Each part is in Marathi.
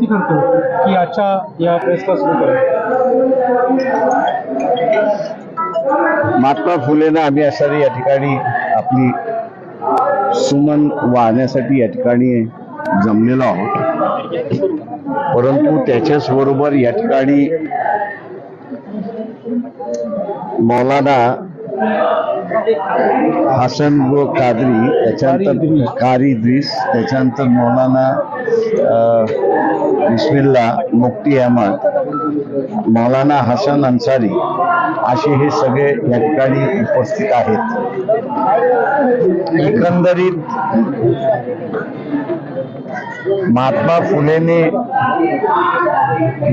विनंती करतो की आजच्या या प्रेसला सुरू करा। महात्मा फुलेंना आम्ही असणारी या ठिकाणी आपली सुमन वाहण्यासाठी या ठिकाणी जमलेलो आहोत, परंतु त्याच्याच बरोबर या ठिकाणी मौलाना हसन व कादरी, त्याच्यानंतर कारी इद्रिस, त्याच्यानंतर मौलाना बिस्मिल्ला मुफ्ती अहमद, मौलाना हसन अन्सारी असे हे सगळे या ठिकाणी उपस्थित आहेत। एकंदरीत महात्मा फुलेने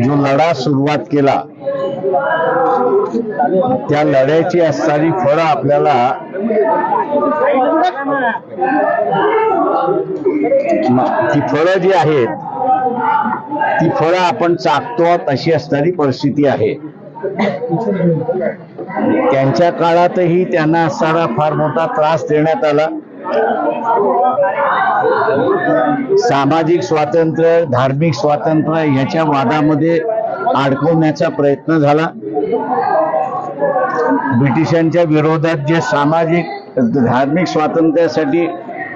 जो लढा सुरुवात केला त्या लढ्याची असणारी फळं आपल्याला ती फळं जी आहेत ती फळं आपण चाकतो तशी असणारी परिस्थिती आहे। त्यांच्या काळातही त्यांना असणारा फार मोठा त्रास देण्यात आला। सामाजिक स्वातंत्र्य, धार्मिक स्वातंत्र्य याच्या वादामध्ये अडकवण्याचा प्रयत्न झाला। ब्रिटिशांच्या विरोधात जे सामाजिक धार्मिक स्वातंत्र्यासाठी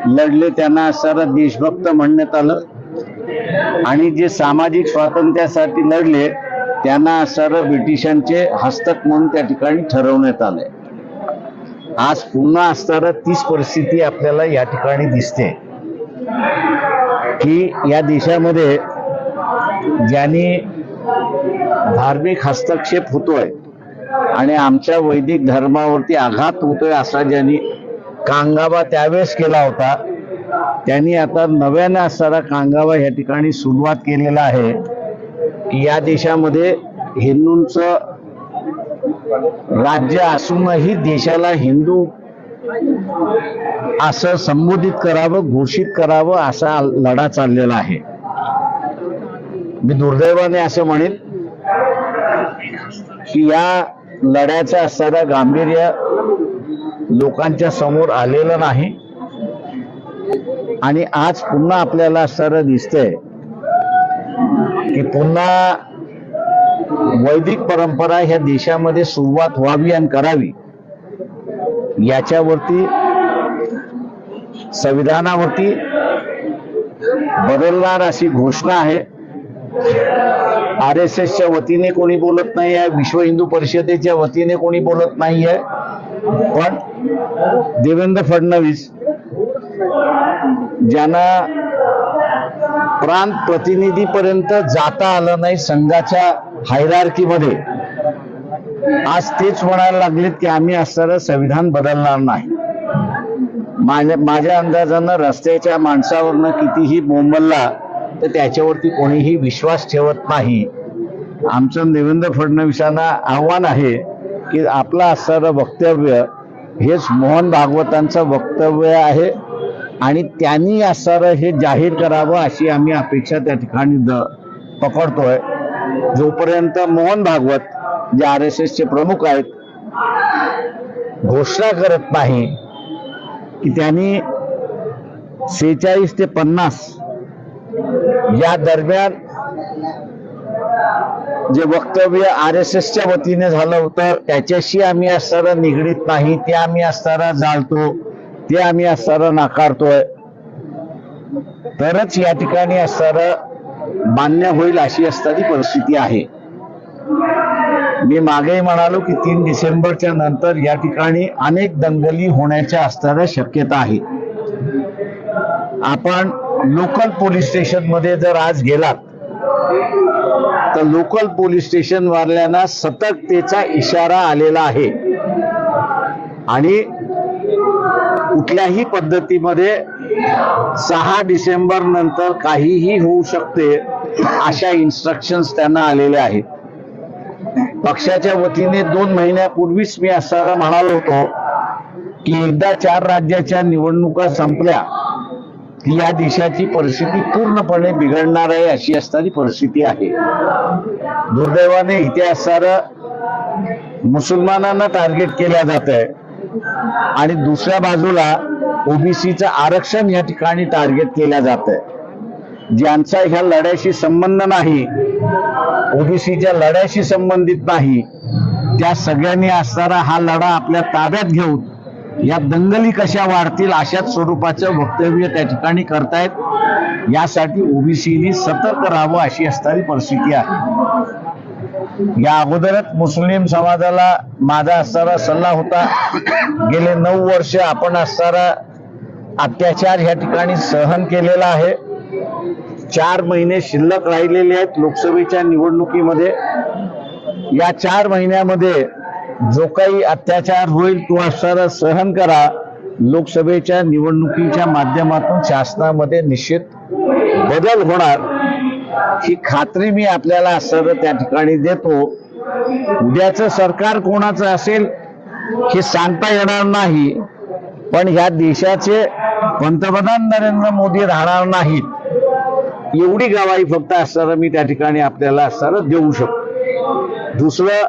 लढले त्यांना असणारा देशभक्त म्हणण्यात आलं, आणि जे सामाजिक स्वातंत्र्यासाठी लढले त्यांना असणारं ब्रिटिशांचे हस्तक म्हणून त्या ठिकाणी ठरवण्यात आले। आज पुन्हा असणारं तीच परिस्थिती आपल्याला या ठिकाणी दिसते की या देशामध्ये ज्यांनी धार्मिक हस्तक्षेप होतोय आणि आमच्या वैदिक धर्मावरती आघात होतोय असा ज्यांनी कांगावा त्यावेळेस केला होता, त्यांनी आता नव्याने असणारा कांगावा या ठिकाणी सुरुवात केलेला आहे की या देशामध्ये हिंदूंचं राज्य असूनही देशाला हिंदू असं संबोधित करावं, घोषित करावं असा लढा चाललेला आहे। मी दुर्दैवाने असं म्हणेन की या लढ्याचं असणारं गांभीर्य लोकांच्या समोर आलेलं नाही, आणि आज पुन्हा आपल्याला असणारं दिसतंय की पुन्हा वैदिक परंपरा ह्या देशामध्ये सुरुवात व्हावी आणि करावी याच्यावरती संविधानावरती बदलणार अशी घोषणा आहे। RSSच्या वतीने कोणी बोलत नाही आहे, विश्व हिंदू परिषदेच्या वतीने कोणी बोलत नाही आहे, पण देवेंद्र फडणवीस ज्यांना प्रांत प्रतिनिधीपर्यंत जाता आलं नाही संघाच्या हायरार्कीमध्ये, आज तेच म्हणायला लागलेत की आम्ही असणारं संविधान बदलणार नाही। माझ्या अंदाजानं रस्त्याच्या माणसावरनं कितीही बोंबलला तर त्याच्यावरती कोणीही विश्वास ठेवत नाही। आमचं देवेंद्र फडणवीसांना आव्हान आहे की आपलं असणारं वक्तव्य हेच मोहन भागवतांचं वक्तव्य आहे आणि त्यांनी असणारं हे जाहीर करावं अशी आम्ही अपेक्षा त्या ठिकाणी पकडतोय। जोपर्यंत मोहन भागवत जे RSSचे प्रमुख आहेत घोषणा करत नाही की त्यांनी 46 ते 50 या दरम्यान जे वक्तव्य RSSच्या वतीने झालं होतं त्याच्याशी आम्ही असणारं निगडीत नाही, ते आम्ही असणारं जाळतो, ते आम्ही असणारं नाकारतोय, तरच या ठिकाणी असणारं मान्य होईल अशी असणारी परिस्थिती आहे। मी मागेही म्हणालो की 3 डिसेंबरच्या नंतर या ठिकाणी अनेक दंगली होण्याच्या असणाऱ्या शक्यता आहे। आपण लोकल पोलीस स्टेशन मध्ये जर आज गेलात तर लोकल पोलीस स्टेशन वाल्यांना सतर्कतेचा इशारा आलेला आहे, आणि कुठल्याही पद्धतीमध्ये 6 डिसेंबर नंतर काहीही होऊ शकते अशा इन्स्ट्रक्शन्स त्यांना आलेल्या आहेत। पक्षाच्या वतीने 2 महिन्यापूर्वीच मी असं म्हणालो होतो की एकदा 4 राज्याच्या निवडणुका संपल्या की या देशाची परिस्थिती पूर्णपणे बिघडणार आहे अशी असणारी परिस्थिती आहे। दुर्दैवाने इथे असणारं मुसलमानांना टार्गेट केल्या जात आहे आणि दुसऱ्या बाजूला ओबीसीचं आरक्षण या ठिकाणी टार्गेट केल्या जात आहे। ज्यांचा ह्या लढ्याशी संबंध नाही, ओबीसीच्या लढ्याशी संबंधित नाही, त्या सगळ्यांनी असणारा हा लढा आपल्या ताब्यात घेऊन या दंगली कशा वाढतील अशाच स्वरूपाचं वक्तव्य त्या ठिकाणी करतायत. यासाठी ओबीसीनी सतर्क राहावं अशी असणारी परिस्थिती आहे. या अगोदरच मुस्लिम समाजाला माझा असणारा सल्ला होता, गेले 9 वर्ष आपण असणारा अत्याचार ह्या ठिकाणी सहन केलेला आहे. 4 महिने शिल्लक राहिलेले आहेत लोकसभेच्या निवडणुकीमध्ये. या 4 महिन्यामध्ये जो काही अत्याचार होईल तो असणारा सहन करा. लोकसभेच्या निवडणुकीच्या माध्यमातून शासनामध्ये निश्चित बदल होणार ही खात्री मी आपल्याला असणारं त्या ठिकाणी देतो. उद्याचं सरकार कोणाचं असेल हे सांगता येणार नाही, पण ह्या देशाचे पंतप्रधान नरेंद्र मोदी राहणार नाहीत एवढी गवाही फक्त असणारं मी त्या ठिकाणी आपल्याला असणारं देऊ शकतो. दुसरं,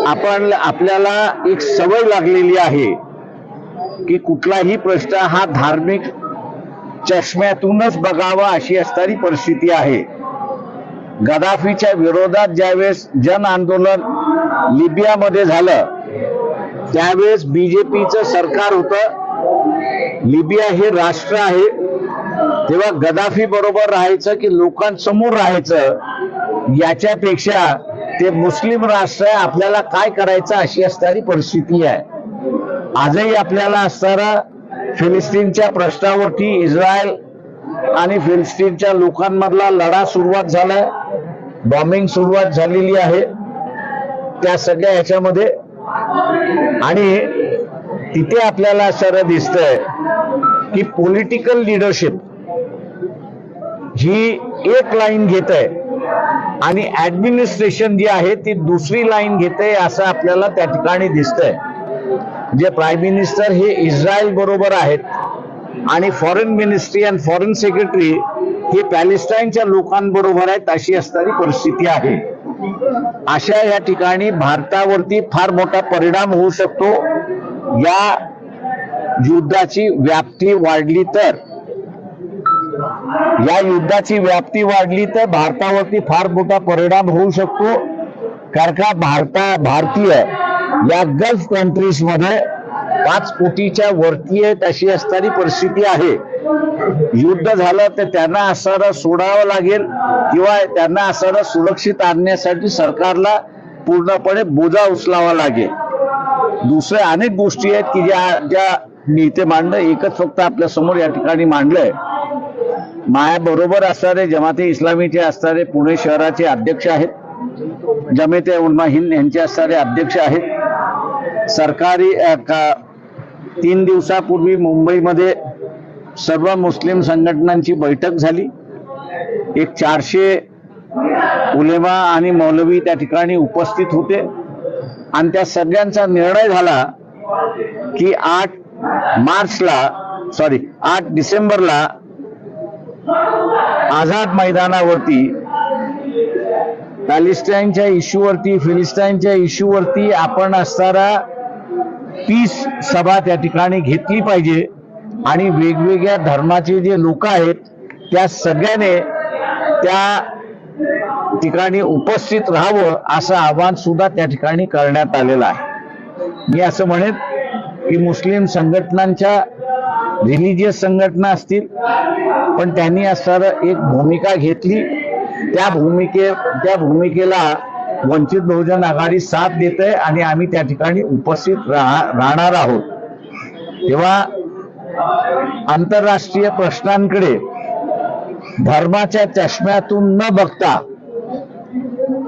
आपल्याला एक सवय लागलेली आहे की कुठलाही प्रश्न हा धार्मिक चष्म्यातूनच बघावा अशी असणारी परिस्थिती आहे. गदाफीच्या विरोधात ज्यावेळेस जन आंदोलन लिबियामध्ये झालं त्यावेळेस बीजेपीचं सरकार होतं. लिबिया हे राष्ट्र आहे, तेव्हा गदाफी बरोबर राहायचं की लोकांसमोर राहायचं याच्यापेक्षा ते मुस्लिम राष्ट्र आहे, आपल्याला काय करायचं अशी असणारी परिस्थिती आहे. आजही आपल्याला असणारा फिलिस्तीनच्या प्रश्नावरती इस्रायल आणि फिलिस्तीनच्या लोकांमधला लढा सुरुवात झालाय, बॉम्बिंग सुरुवात झालेली आहे त्या सगळ्या ह्याच्यामध्ये. आणि तिथे आपल्याला असं दिसतंय की पॉलिटिकल लिडरशिप ही एक लाईन घेत आहे आणि ऍडमिनिस्ट्रेशन जी आहे ती दुसरी लाईन घेते असं आपल्याला त्या ठिकाणी दिसतंय. जे प्राईम मिनिस्टर हे इस्रायल बरोबर आहेत आणि फॉरेन मिनिस्ट्री आणि फॉरेन सेक्रेटरी हे पॅलेस्टाईनच्या लोकांबरोबर आहेत अशी असणारी परिस्थिती आहे. अशा या ठिकाणी भारतावरती फार मोठा परिणाम होऊ शकतो. या युद्धाची व्याप्ती वाढली तर भारतावरती फार मोठा परिणाम होऊ शकतो. कारण का भारतीय या गल्फ कंट्रीज मध्ये 5 कोटीच्या वरती आहेत अशी असणारी परिस्थिती आहे. युद्ध झालं तर त्यांना असणारं सोडावं लागेल किंवा त्यांना असणारं सुरक्षित आणण्यासाठी सरकारला पूर्णपणे बोजा उचलावा लागेल. दुसऱ्या अनेक गोष्टी आहेत की ज्या मी इथे मांडलं, एकच फक्त आपल्या समोर या ठिकाणी मांडलंय. माया बरोबर असणारे जमाते इस्लामीचे असणारे पुणे शहराचे अध्यक्ष आहेत, जमाते उलमा हिंद यांचे असणारे अध्यक्ष आहेत. सरकारी 3 दिवसापूर्वी मुंबईमध्ये सर्व मुस्लिम संघटनांची बैठक झाली. एक 400 उलेमा आणि मौलवी त्या ठिकाणी उपस्थित होते आणि त्या सगळ्यांचा निर्णय झाला की 8 डिसेंबरला आझाद मैदानावरती पॅलेस्टाईनच्या इश्यूवरती, फिलिस्टाईनच्या इश्यूवरती आपण असणारा पीस सभा त्या ठिकाणी घेतली पाहिजे आणि वेगवेगळ्या धर्माचे जे लोक आहेत त्या सगळ्याने त्या ठिकाणी उपस्थित राहावं असं आवाहन सुद्धा त्या ठिकाणी करण्यात आलेलं आहे. मी असं म्हणेन की मुस्लिम संघटनांच्या, रिलिजियस संघटना असतील, पण त्यांनी असणारं एक भूमिका घेतली. त्या भूमिकेला वंचित बहुजन आघाडी साथ देते आणि आम्ही त्या ठिकाणी उपस्थित राहणार आहोत. तेव्हा आंतरराष्ट्रीय प्रश्नांकडे धर्माच्या चष्म्यातून न बघता,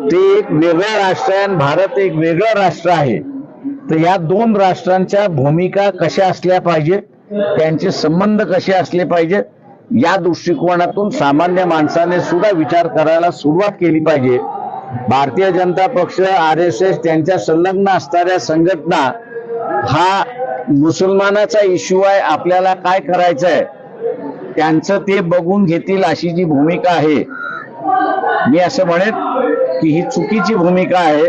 ते एक वेगळं राष्ट्र आहे आणि भारत एक वेगळं राष्ट्र आहे, तर या 2 राष्ट्रांच्या भूमिका कशा असल्या पाहिजेत, त्यांचे संबंध कसे असले पाहिजेत या दृष्टिकोनातून सामान्य माणसाने सुद्धा विचार करायला सुरुवात केली पाहिजे. भारतीय जनता पक्ष, RSS त्यांच्या संलग्न असणाऱ्या संघटना हा मुसलमानाचा इश्यू आहे, आपल्याला काय करायचंय त्यांचं ते बघून घेतील अशी जी भूमिका आहे, मी असं म्हणेन की ही चुकीची भूमिका आहे.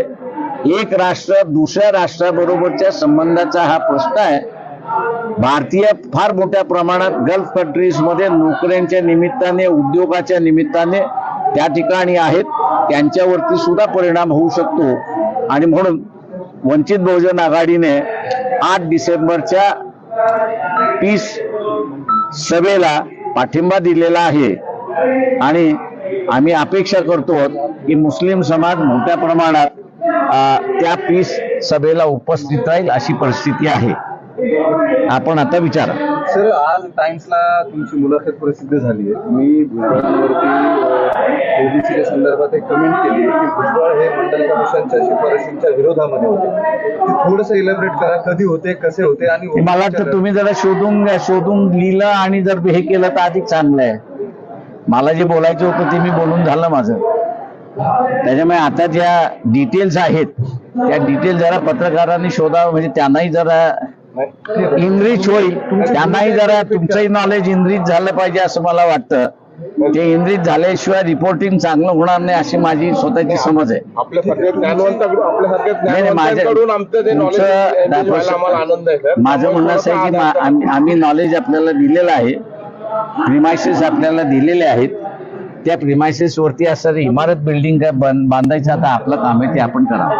एक राष्ट्र दुसऱ्या राष्ट्राबरोबरच्या संबंधाचा हा प्रश्न आहे भारतीय फार मोठ्या प्रमाणात गल्फ कंट्रीजमध्ये नोकऱ्यांच्या निमित्ताने, उद्योगाच्या निमित्ताने त्या ठिकाणी आहेत. त्यांच्यावरती सुद्धा परिणाम होऊ शकतो आणि म्हणून वंचित बहुजन आघाडीने 8 डिसेंबरच्या पीस सभेला पाठिंबा दिलेला आहे आणि आम्ही अपेक्षा करतो की मुस्लिम समाज मोठ्या प्रमाणात त्या पीस सभेला उपस्थित राहील अशी परिस्थिती आहे. आपण आता विचारा. सर, आज टाइम्सला तुमची मुलाखत प्रसिद्ध झाली आहे. तुम्ही भुजबळांवरती ओबीसीच्या संदर्भात एक कमेंट केली की भुजबळ हे मंडल कमिशनच्या शिफारशींच्या विरोधामध्ये होते. ते थोडंसं इलॅबरेट करा, कधी होते, कसे होते आणि मला वाटतं तुम्ही जरा शोधून लिहिलं आणि जर हे केलं तर अधिक चांगलं आहे. मला जे बोलायचं होतं ते मी बोलून झालं माझं. त्याच्यामुळे आता ज्या डिटेल्स आहेत त्या डिटेल जरा पत्रकारांनी शोधावं, म्हणजे त्यांनाही जरा इनरिच होईल, त्यांनाही जरा तुमचंही नॉलेज इनरिच झालं पाहिजे असं मला वाटतं. ते इनरिच झाल्याशिवाय रिपोर्टिंग चांगलं होणार नाही अशी माझी स्वतःची समज आहे. माझं म्हणणं असं आहे की आम्ही नॉलेज आपल्याला दिलेलं आहे, प्रिमायसेस आपल्याला दिलेले आहेत. त्या प्रिमायसेस वरती असणारी इमारत बिल्डिंग बांधायचं आता आपलं काम आहे ते आपण करावं.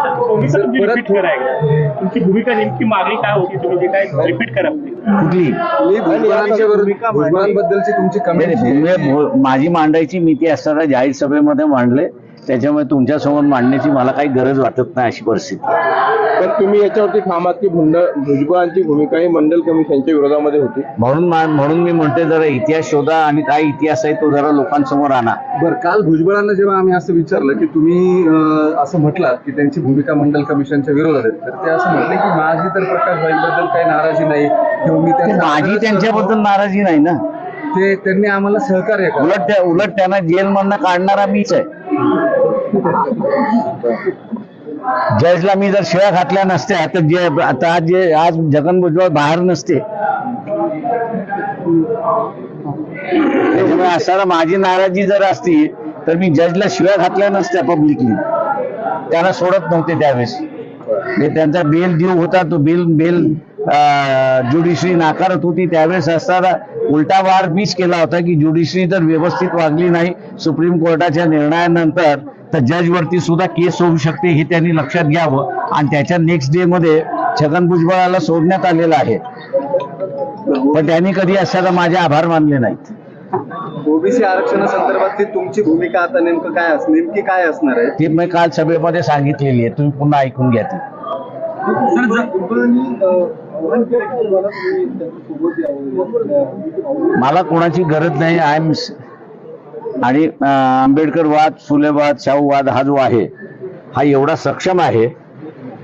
तुमची भूमिका नेमकी मागणी काय होती, तुम्ही जे काय रिपीट करा कुठली भुजबळांबद्दलची तुमची कमेंट माझी मांडायची मी ती असताना जाहीर सभेमध्ये मांडले. त्याच्यामुळे तुमच्यासमोर मांडण्याची मला काही गरज वाटत नाही अशी परिस्थिती. पण तुम्ही याच्यावरती ठामात की भुजबळांची भूमिका ही मंडल कमिशनच्या विरोधामध्ये होती. म्हणून मी म्हणते जरा इतिहास शोधा आणि काय इतिहास आहे तो जरा लोकांसमोर आणा. बरं, काल भुजबळांना जेव्हा आम्ही असं विचारलं की तुम्ही असं म्हटलं की त्यांची भूमिका मंडल कमिशनच्या विरोधात आहे, तर ते असं म्हटले की माझी तर प्रकाश भाईंबद्दल काही नाराजी नाही किंवा मी माझी त्यांच्याबद्दल नाराजी नाही ना. ते त्यांनी आम्हाला सहकार्य केलं. उलट त्यांना जेलमधनं काढणारा मीच आहे. जजला मी जर शिव्या घातल्या नसत्या तर आज छगन भुजबळ बाहेर नसते. त्याच्यामुळे असताना माझी नाराजी जर असती तर मी जजला शिव्या घातल्या नसत्या पब्लिकली. त्यांना सोडत नव्हते त्यावेळेस. त्यांचा बेल ड्यू होता, तो बेल ज्युडिशरी नाकारत होती. त्यावेळेस असताना उलटा वार मीच केला होता की ज्युडिशरी जर व्यवस्थित वागली नाही सुप्रीम कोर्टाच्या निर्णयानंतर तर जज वरती सुद्धा केस होऊ शकते हे त्यांनी लक्षात घ्यावं. आणि त्याच्या नेक्स्ट डे मध्ये छगन भुजबळाला सोडण्यात आलेलं आहे. पण त्यांनी कधी असताना माझे आभार मानले नाहीत. ओबीसी आरक्षणासंदर्भातली तुमची भूमिका आता नेमकी काय असणार आहे ती मी काल सभेमध्ये सांगितलेली आहे. तुम्ही पुन्हा ऐकून घ्या ती. मला कोणाची गरज नाही. आणि आंबेडकर वाद, फुले वाद, शाहू वाद हा जो आहे हा एवढा सक्षम आहे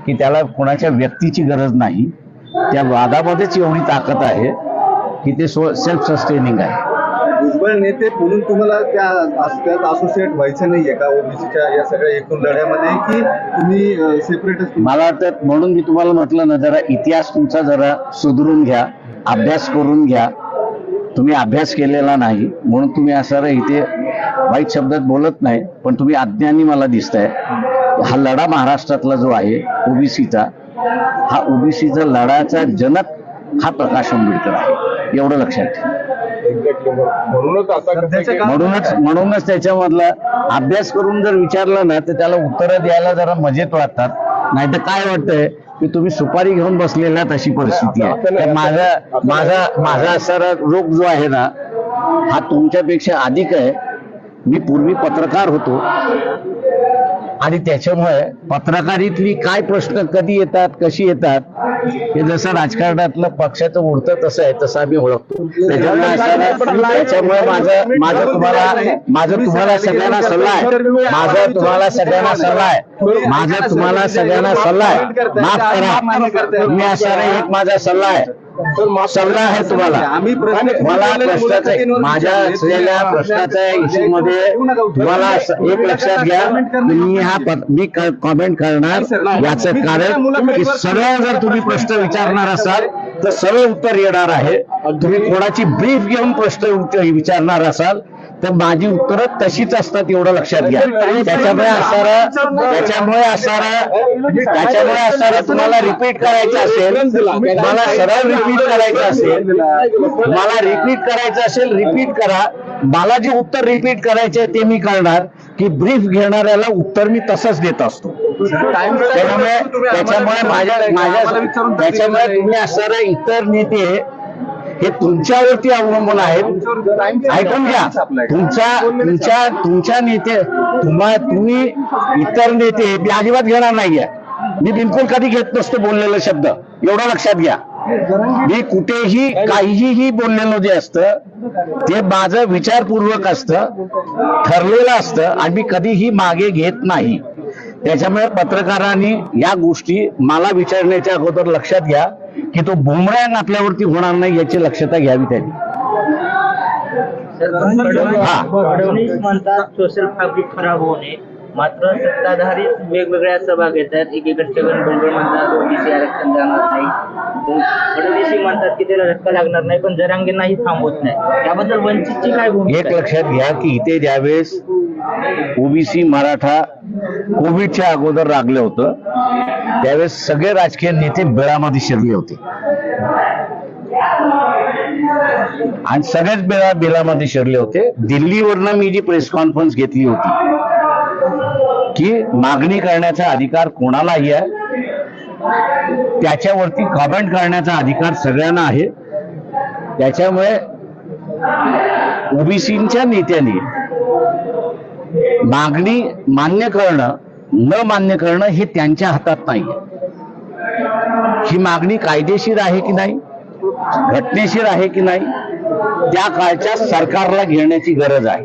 की त्याला कोणाच्या व्यक्तीची गरज नाही. त्या वादामध्येच एवढी ताकद आहे की ते सेल्फ सस्टेनिंग आहे. भुजबळ नेते म्हणून तुम्हाला त्यात असोसिएट व्हायचं नाहीये का ओबीसीच्या या सगळ्या एकूण लढ्यामध्ये, की तुम्ही सेपरेटच? मला वाटतं म्हणून मी तुम्हाला म्हटलं ना, जरा इतिहास तुमचा जरा सुधरून घ्या, अभ्यास करून घ्या. तुम्ही अभ्यास केलेला नाही म्हणून तुम्ही असं इथे वाईट शब्दात बोलत नाही, पण तुम्ही अज्ञानी मला दिसताय. हा लढा महाराष्ट्रातला जो आहे ओबीसीचा, हा ओबीसीचा लढाचा जनक हा प्रकाश आंबेडकर आहे, एवढं लक्षात ठेवा. म्हणूनच त्याच्यामधला अभ्यास करून जर विचारलं ना तर त्याला उत्तरं द्यायला जरा मजेत वाटतात. नाही तर काय वाटतंय की तुम्ही सुपारी घेऊन बसलेलात अशी परिस्थिती आहे. माझा असणारा रोग जो आहे ना हा तुमच्यापेक्षा अधिक आहे. मी पूर्वी पत्रकार होतो आणि त्याच्यामुळे पत्रकारीतली काय प्रश्न कधी येतात, कशी येतात, हे जसं राजकारणातलं पक्षाचं उडतं तसं आहे, तसं आम्ही ओळखतो. त्याच्यामुळे माझं तुम्हाला सगळ्यांना सल्ला आहे, माफ करा. मी असणारा एक माझा सल्ला आहे तुम्हाला. मला माझ्या असलेल्या प्रश्नाच्या इश्यू मध्ये तुम्हाला एक लक्षात घ्या, मी कॉमेंट करणार याचं कारण की सरळ जर तुम्ही प्रश्न विचारणार असाल तर सरळ उत्तर येणार आहे. तुम्ही कोणाची ब्रीफ घेऊन प्रश्न विचारणार असाल तर माझी उत्तरं तशीच असतात एवढं लक्षात घ्या. त्याच्यामुळे असणारा तुम्हाला रिपीट करायचं असेल, मला सरळ रिपीट करायचं असेल, रिपीट करा. मला जे उत्तर रिपीट करायचे ते मी करणार, की ब्रीफ घेणाऱ्याला उत्तर मी तसंच देत असतो. त्याच्यामुळे तुम्ही असणारे इतर नेते हे तुमच्यावरती अवलंबून आहेत. ऐकून घ्या, तुमच्या नेते तुम्ही इतर नेते मी अजिबात घेणार नाहीये. मी बिलकुल कधी घेत नसतो बोललेला शब्द, एवढं लक्षात घ्या. मी कुठेही काहीही बोललेलं जे असतं ते माझं विचारपूर्वक असतं, ठरलेलं असतं आणि मी कधीही मागे घेत नाही. त्याच्यामुळे पत्रकारांनी या गोष्टी मला विचारण्याच्या अगोदर लक्षात घ्या की तो बुमरँग आपल्यावरती होणार नाही याची लक्षता घ्यावी त्यांनी. फडणवीस म्हणतात सोशल फॅब्रिक खराब होणे, मात्र सत्ताधारी वेगवेगळ्या सभा घेतात. एकीकडे छगन भुजबळ म्हणतात ओबीसी आरक्षण जाणार नाही, फडणवीस म्हणतात की त्याला धक्का लागणार नाही, पण जरांगेंनाही थांबवत नाही. याबद्दल वंचितची काय भूमिका? एक लक्षात घ्या की इथे ज्यावेळेस ओबीसी मराठा कोविडच्या अगोदर लागलं होतं त्यावेळेस सगळे राजकीय नेते बिळामध्ये शिरले होते आणि सगळेच बिळामध्ये शिरले होते. दिल्लीवरनं मी जी प्रेस कॉन्फरन्स घेतली होती की मागणी करण्याचा अधिकार कोणालाही आहे, त्याच्यावरती कमेंट करण्याचा अधिकार सगळ्यांना आहे. त्याच्यामुळे ओबीसीच्या नेत्यांनी मागणी मान्य करणं न मान्य करणं हे त्यांच्या हातात नाही. ही मागणी कायदेशीर आहे की नाही, घटनेशीर आहे की नाही, त्या काळच्या सरकारला घेण्याची गरज आहे.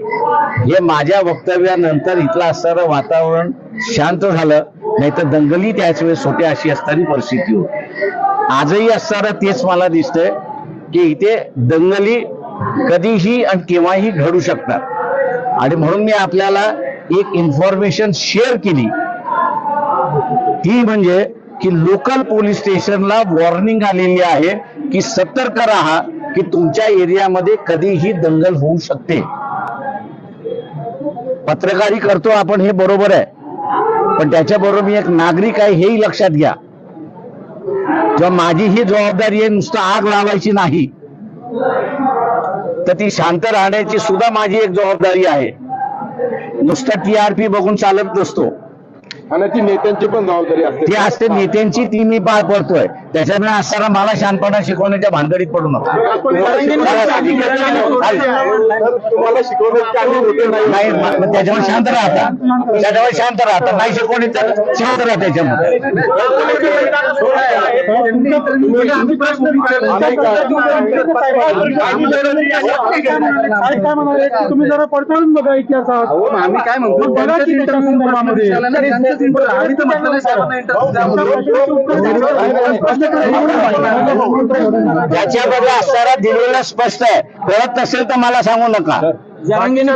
हे माझ्या वक्तव्यानंतर इथलं असणारं वातावरण शांत झालं, नाही तर दंगली त्याच वेळेस होत्या अशी असणारी परिस्थिती होती. आजही असणारं तेच मला दिसतंय की इथे दंगली कधीही आणि केव्हाही घडू शकतात. आणि म्हणून मी आपल्याला एक इन्फॉर्मेशन शेअर केली, ती म्हणजे की लोकल पोलीस स्टेशनला वॉर्निंग आलेली आहे की सतर्क राहा की तुमच्या एरियामध्ये कधीही दंगल होऊ शकते. पत्रकारी करतो आपण हे बरोबर आहे, पण त्याच्याबरोबर मी एक नागरिक आहे हेही लक्षात घ्या. जेव्हा माझी ही जबाबदारी आहे नुसतं आग लावायची नाही, तर ती शांत राहण्याची सुद्धा माझी एक जबाबदारी आहे. नुसतं TRP बघून चालत नसतो आणि ती नेत्यांची पण जबाबदारी असते. ती असते नेत्यांची, ती मी पार पडतोय. त्याच्यामुळे असताना मला शांतपणा शिकवण्याच्या भानगडीत पडू नका. नाही, त्याच्यामुळे शांत राहता, नाही शिकवणी तर शांत राहा. त्याच्यामुळे तुम्ही जरा पडताळून बघा इतिहासात. आम्ही काय म्हणतो त्याच्यामध्ये असणारा दिलेला स्पष्ट आहे. कळत नसेल तर मला सांगू नका. जरांगेने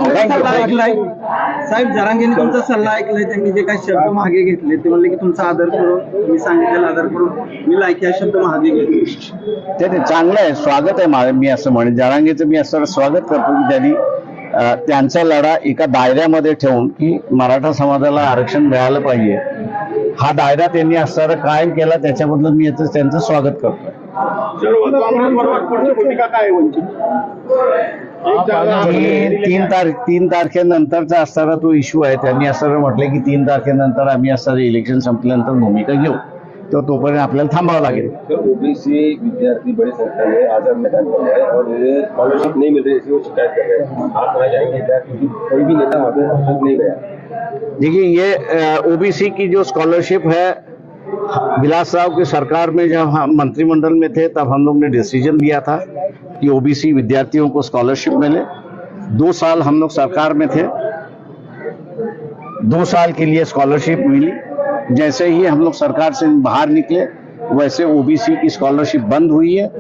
साहेब, जरांगेने तुमचा सल्ला ऐकलाय. त्यांनी जे काही शब्द मागे घेतले ते म्हणले की तुमचा आदर करून, मी सांगितलेला आदर करून मी लायकी शब्द मागे घेतले. ते चांगलं आहे, स्वागत आहे. मी असं म्हणेन जरांगेचं मी असं स्वागत करतो की त्यांनी त्यांचा लढा एका दायऱ्यामध्ये ठेवून की मराठा समाजाला आरक्षण मिळालं पाहिजे, हा दायरा त्यांनी असणारा कायम केला. त्याच्याबद्दल मी त्यांचं स्वागत करतोय. तीन तारखेनंतरचा असणारा तो इश्यू आहे. त्यांनी असं म्हटलं की 3 तारखेनंतर आम्ही असणारं इलेक्शन संपल्यानंतर भूमिका घेऊ, तो तोपर्यंत आपल्याला थांबावं लागेल. ओबीसी विद्यार्थी बड़ी संख्या में आजाद मैदान में है और स्कॉलरशिप नहीं मिल रही है, वो शिकायत कर रहे हैं. आप वहाँ जाएंगे क्योंकि कोई भी नेता वहाँ पे अब तक नहीं गया. देखिए, ये ओबीसी की जो स्कॉलरशिप है, विलास राव की सरकार में जब हम मंत्रिमंडल में थे तब हम लोग ने डिसीजन लिया था कि ओबीसी विद्यार्थियों को स्कॉलरशिप मिले. 2 साल हम लोग सरकार में थे, 2 साल के लिए स्कॉलरशिप मिली. जैसे ही हम लोग सरकार से बाहर निकले वैसे ओबीसी की स्कॉलरशिप बंद हुई है.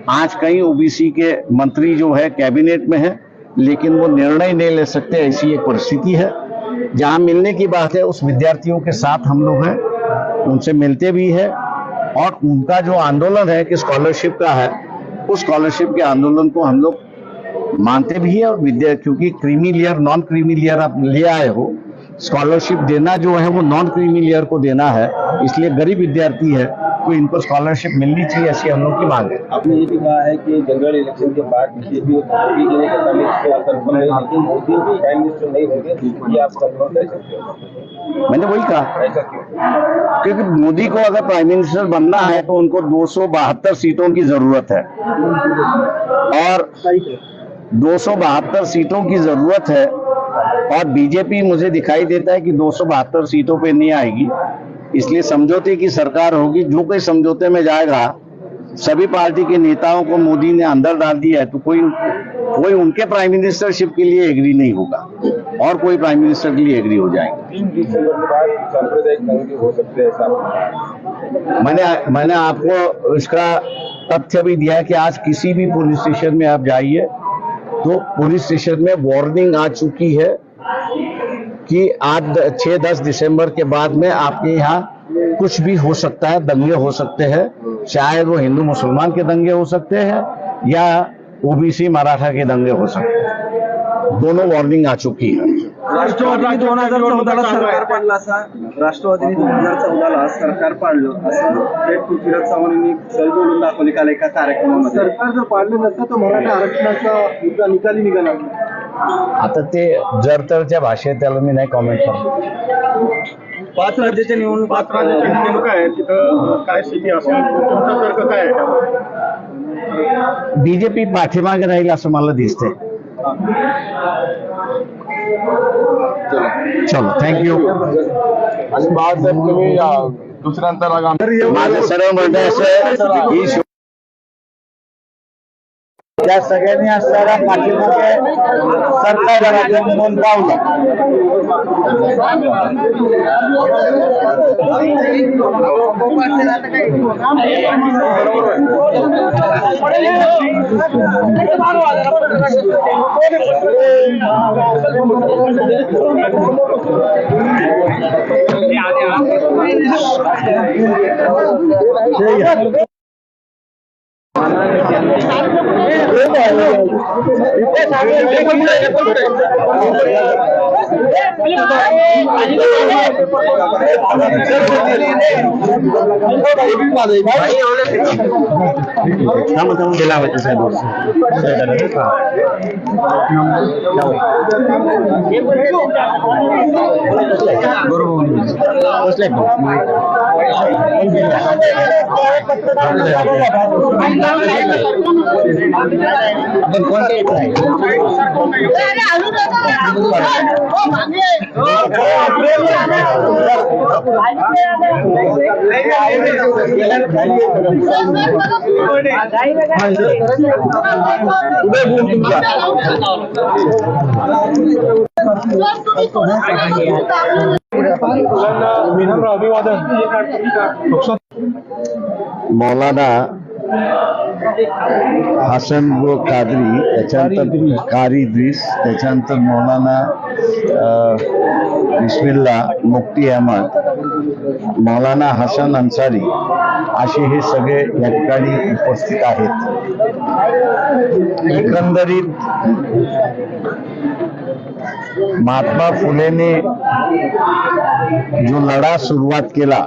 आज कई ओबीसी के मंत्री जो है कैबिनेट में है, लेकिन वो निर्णय नहीं ले सकते, ऐसी एक परिस्थिति है. जहां मिलने की बात है उस विद्यार्थियों के साथ हम लोग हैं, उनसे मिलते भी है. और उनका जो आंदोलन है कि स्कॉलरशिप का है, उस स्कॉलरशिप के आंदोलन को हम लोग मानते भी है और विद्या, क्योंकि creamy layer non creamy layer आप ले आए हो, स्कॉलरशिप देना जो है वो नॉन क्रीमी लेयर को देना है, इसलिए गरीब विद्यार्थी है तो इनको स्कॉलरशिप मिलनी चाहिए, ऐसी हम लोग की मांग है। आपने ये भी कहा है कि जनरल इलेक्शन के बाद बीजेपी मोदी के लिए सत्ता में कंफर्म है, लेकिन मोदी भी प्राइम मिनिस्टर नहीं होंगे, ये आप कंफर्म कर सकते हो? मैंने वही कहा, ऐसा क्यों? क्योंकि मोदी को अगर प्राइम मिनिस्टर बनना है तो उनको 272 सीटों की जरूरत है, और 272 सीटों की जरूरत है, और बीजेपी मुझे दिखाई देता है कि 272 सीटों पे नहीं आएगी, इसलिए समझौते की सरकार होगी। जो कोई समझौते में जाएगा, सभी पार्टी के नेताओं को मोदी ने अंदर डाल दिया है, तो कोई उनके प्राइम मिनिस्टरशिप के लिए एग्री नहीं होगा और कोई प्राइम मिनिस्टर के लिए एग्री हो जाएंगे। 3 दिसंबर के बाद सांप्रदायिक दंगे हो सकते हैं, ऐसा मैंने आपको इसका तथ्य भी दिया है कि आज किसी भी पुलिस स्टेशन में आप जाइए तो पुलिस स्टेशन में वार्निंग आ चुकी है कि आज 6-10 दिसंबर के बाद में आपके यहाँ कुछ भी हो सकता है, दंगे हो सकते हैं, चाहे वो हिंदू मुसलमान के दंगे हो सकते हैं या ओबीसी मराठा के दंगे हो सकते हैं, दोनों वार्निंग आ चुकी है। राष्ट्रवादीने 2014ला सरकार पाडलं राष्ट्रवादीने 2014ला सरकार पाडलं असं थेट पृथ्वीराज चव्हाण यांनी सल बोलून दाखवले काल एका कार्यक्रमामध्ये। सरकार जर पाडलं नसतं तर मराठा आरक्षणाचा निकाली निघाला। आता ते जर तरच्या भाषेत त्याला मी नाही कॉमेंट करतो। 5 राज्याच्या निवडणूक आहे तिथं काय स्थिती असेल, तुमचा तर्क काय आहे त्यावर? बीजेपी पाठीमागे राहील असं मला दिसतंय। चलो, थँक्यू। आणि बाळासाहेब तुम्ही दुसऱ्यांदा रागा माझं सर्व म्हणणं असं ही त्या सगळ्यांनी असणारा पाठीमागे सरकार म्हणून पावलं। मौलाना हसन गो कादरी, त्याच्यानंतर कारी इद्रिस, त्याच्यानंतर मौलाना बिस्मिल्ला मुफ्ती अहमद, मौलाना हसन अन्सारी असे हे सगळे या ठिकाणी उपस्थित आहेत। एकंदरीत महात्मा फुलेने जो लढा सुरुवात केला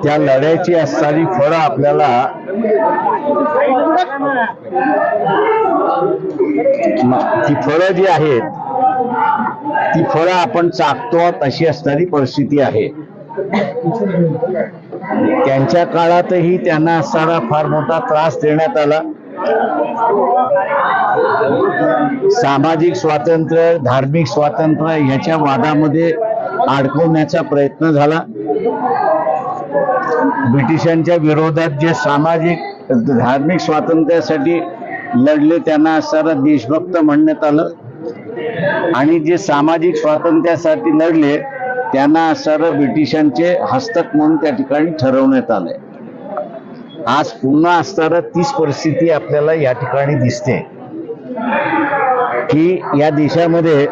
त्या लढ्याची असणारी फळं आपल्याला ती फळं जी आहेत ती फळं आपण चाकतो अशी असणारी परिस्थिती आहे। त्यांच्या काळातही त्यांना असणारा फार मोठा त्रास देण्यात आला। सामाजिक स्वातंत्र्य, धार्मिक स्वातंत्र्य याच्या वादामध्ये अडकवण्याचा प्रयत्न झाला। ब्रिटिशांच्या विरोधात जे सामाजिक धार्मिक स्वातंत्र्यासाठी लढले त्यांना असणारा देशभक्त म्हणण्यात आलं, आणि जे सामाजिक स्वातंत्र्यासाठी लढले त्यांना असणारं ब्रिटिशांचे हस्तक म्हणून त्या ठिकाणी ठरवण्यात आले। आज पुन्हा असणारा तीच परिस्थिती आपल्याला या ठिकाणी दिसते की या देशामध्ये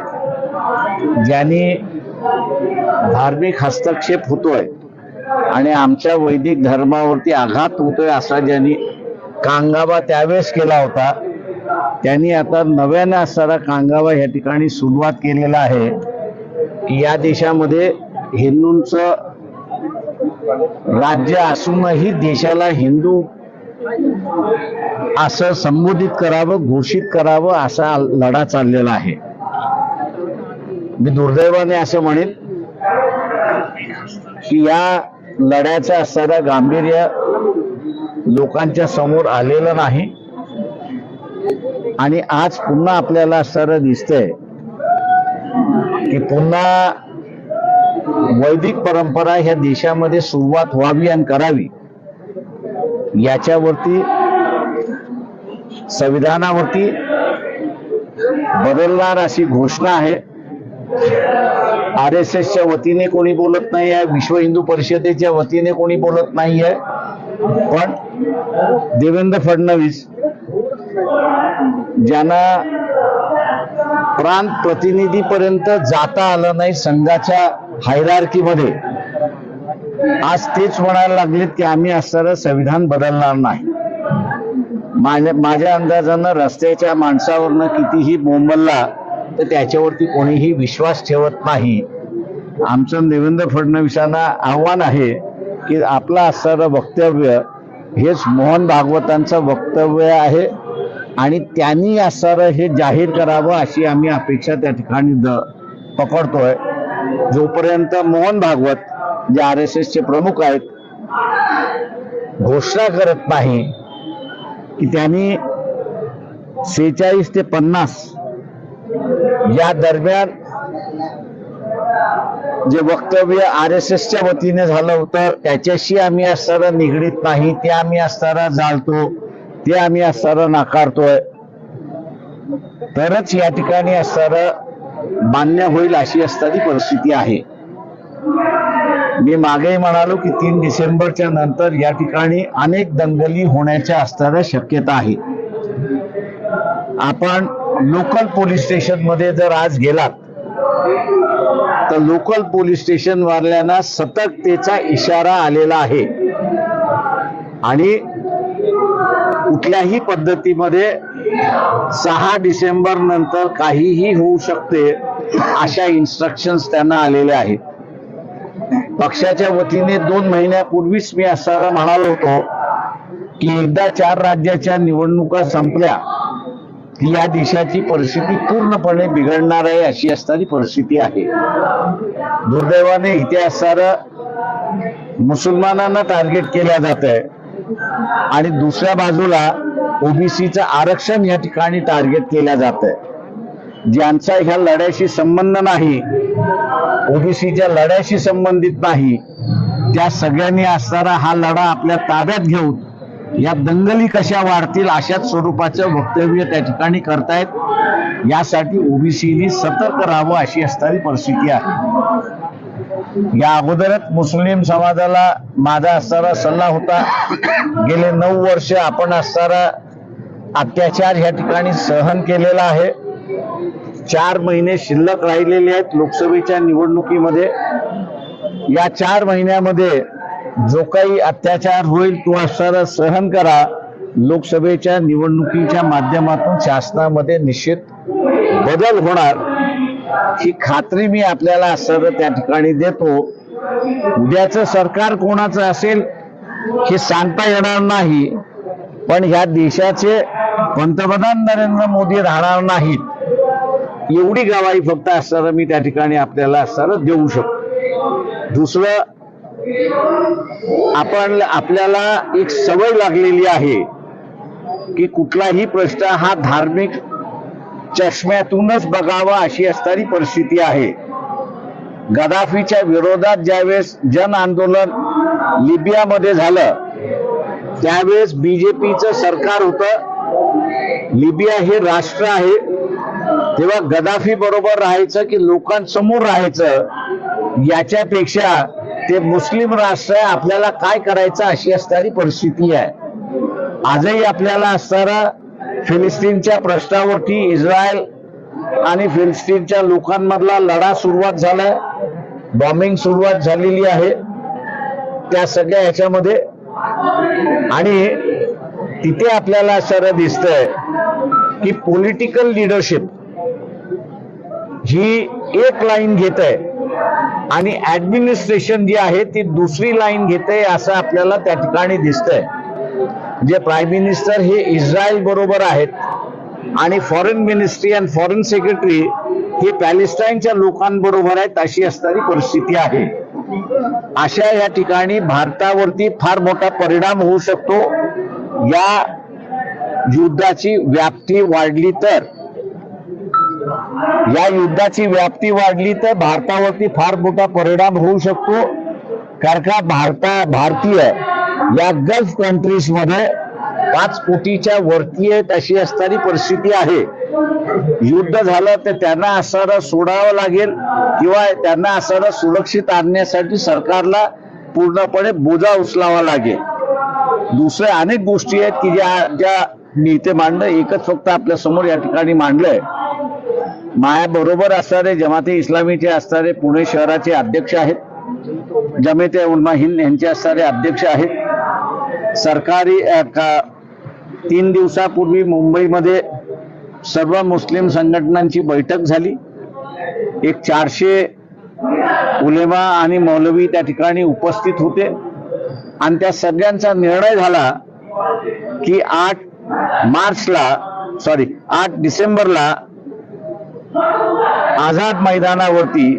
ज्यांनी धार्मिक हस्तक्षेप होतोय आणि आमच्या वैदिक धर्मावरती आघात होतोय असा ज्यांनी कांगावा त्यावेळेस केला होता, त्यांनी आता नव्याने असणारा कांगावा या ठिकाणी सुरुवात केलेला आहे की या देशामध्ये हिंदूंचं राज्य असूनही देशाला हिंदू असं संबोधित करावं, घोषित करावं असा लढा चाललेला आहे. मी दुर्दैवाने असं म्हणेन की या लढ्याचं असणारं गांभीर्य लोकांच्या समोर आलेलं नाही आणि आज पुन्हा आपल्याला असणारं दिसतंय की पुन्हा वैदिक परंपरा ह्या देशामध्ये सुरुवात व्हावी आणि करावी याच्यावरती संविधानावरती बदलणार अशी घोषणा आहे. RSSच्या वतीने कोणी बोलत नाही आहे, विश्व हिंदू परिषदेच्या वतीने कोणी बोलत नाही आहे, पण देवेंद्र फडणवीस ज्यांना प्रांत प्रतिनिधीपर्यंत जाता आलं नाही संघाच्या हायरार्कीमध्ये, आज तेच म्हणायला लागलेत की आम्ही असणारं संविधान बदलणार नाही. माझ्या अंदाजानं रस्त्याच्या माणसावरनं कितीही बोंबलला तर त्याच्यावरती कोणीही विश्वास ठेवत नाही. आमचं देवेंद्र फडणवीसांना आव्हान आहे की आपलं असणारं वक्तव्य हेच मोहन भागवतांचं वक्तव्य आहे आणि त्यांनी असणारं हे जाहीर करावं अशी आम्ही अपेक्षा त्या ठिकाणी पकडतोय. जोपर्यंत मोहन भागवत जे RSSचे प्रमुख आहेत घोषणा करत नाही की त्यांनी 46 ते 50 या दरम्यान जे वक्तव्य RSSच्या वतीने झालं होतं त्याच्याशी आम्ही असणारं निगडीत नाही, ते आम्ही असणारं जाळतो, ते आम्ही असणारं नाकारतोय, तरच या ठिकाणी असणारं मान्य होईल अशी असणारी परिस्थिती आहे. मी मागेही म्हणालो की 3 डिसेंबरच्या नंतर या ठिकाणी अनेक दंगली होण्याच्या असणाऱ्या शक्यता आहे. आपण लोकल पोलीस स्टेशन मध्ये जर आज गेलात तर लोकल पोलीस स्टेशन वाल्यांना सतर्कतेचा इशारा आलेला आहे आणि कुठल्याही पद्धतीमध्ये 6 डिसेंबर नंतर काहीही होऊ शकते अशा इन्स्ट्रक्शन्स त्यांना आलेल्या आहेत. पक्षाच्या वतीने 2 महिन्यापूर्वीच मी असं म्हणालो होतो की एकदा 4 राज्याच्या निवडणुका संपल्या की या देशाची परिस्थिती पूर्णपणे बिघडणार आहे अशी असणारी परिस्थिती आहे. दुर्दैवाने इथे असणारं मुसलमानांना टार्गेट केल्या जात आहे आणि दुसऱ्या बाजूला ओबीसीचं आरक्षण या ठिकाणी टार्गेट केल्या जात आहे. ज्यांचा ह्या लढ्याशी संबंध नाही, ओबीसीच्या लढ्याशी संबंधित नाही, त्या सगळ्यांनी असणारा हा लढा आपल्या ताब्यात घेऊन या दंगली कशा वाढतील अशाच स्वरूपाचं वक्तव्य त्या ठिकाणी करतायत. यासाठी ओबीसीनी सतर्क राहावं अशी असणारी परिस्थिती आहे. या अगोदरच मुस्लिम समाजाला माझा असणारा सल्ला होता, गेले 9 वर्ष आपण असणारा अत्याचार या ठिकाणी सहन केलेला आहे. 4 महिने शिल्लक राहिलेले आहेत लोकसभेच्या निवडणुकीमध्ये. या 4 महिन्यामध्ये जो काही अत्याचार होईल तो असणारा सहन करा. लोकसभेच्या निवडणुकीच्या माध्यमातून शासनामध्ये निश्चित बदल होणार ही खात्री मी आपल्याला असणारं त्या ठिकाणी देतो. उद्याचं सरकार कोणाचं असेल हे सांगता येणार नाही, पण ह्या देशाचे पंतप्रधान नरेंद्र मोदी राहणार नाहीत एवढी गवाही फक्त असणारं मी त्या ठिकाणी आपल्याला असणारं देऊ शकतो. दुसरं, आपल्याला एक सवय लागलेली आहे की कुठलाही प्रश्न हा धार्मिक चष्म्यातूनच बघावा अशी असणारी परिस्थिती आहे. गदाफीच्या विरोधात ज्यावेळेस जन आंदोलन लिबियामध्ये झालं त्यावेळेस बीजेपीचं सरकार होतं. लिबिया हे राष्ट्र आहे, तेव्हा गदाफी बरोबर राहायचं की लोकांसमोर राहायचं याच्यापेक्षा ते मुस्लिम राष्ट्र आहे, आपल्याला काय करायचं अशी असणारी परिस्थिती आहे. आजही आपल्याला असणारा फिलिस्तीनच्या प्रश्नावरती इस्रायल आणि फिलिस्तीनच्या लोकांमधला लढा सुरुवात झालाय, बॉम्बिंग सुरुवात झालेली आहे त्या सगळ्या ह्याच्यामध्ये. आणि तिथे आपल्याला असं दिसतंय की पॉलिटिकल लिडरशिप ही एक लाईन घेत आहे आणि ऍडमिनिस्ट्रेशन जी आहे ती दुसरी लाईन घेते असं आपल्याला त्या ठिकाणी दिसतंय. जे प्राईम मिनिस्टर हे इस्रायल बरोबर आहेत आणि फॉरेन मिनिस्ट्री आणि फॉरेन सेक्रेटरी हे पॅलेस्टाईनच्या लोकांबरोबर आहेत अशी असणारी परिस्थिती आहे. अशा या ठिकाणी भारतावरती फार मोठा परिणाम होऊ शकतो. या युद्धाची व्याप्ती वाढली तर भारतावरती फार मोठा परिणाम होऊ शकतो. कारण का भारतीय या गल्फ कंट्रीज मध्ये 5 कोटीच्या वरती आहेत अशी असणारी परिस्थिती आहे. युद्ध झालं तर त्यांना असणारं सोडावं लागेल किंवा त्यांना असणारं सुरक्षित आणण्यासाठी सरकारला पूर्णपणे बोजा उचलावा लागेल. दुसऱ्या अनेक गोष्टी आहेत की ज्या मी इथे मांडलं. एकच फक्त आपल्या समोर या ठिकाणी मांडलंय. माया बरोबर असणारे जमाते इस्लामीचे असणारे पुणे शहराचे अध्यक्ष आहेत. जमाते उलमा हिंद यांचे असणारे अध्यक्ष आहेत. सरकारी 3 दिवसापूर्वी मुंबईमध्ये सर्व मुस्लिम संघटनांची बैठक झाली. एक 400 उलेमा आणि मौलवी त्या ठिकाणी उपस्थित होते आणि त्या सगळ्यांचा निर्णय झाला की 8 डिसेंबरला आझाद मैदानावरती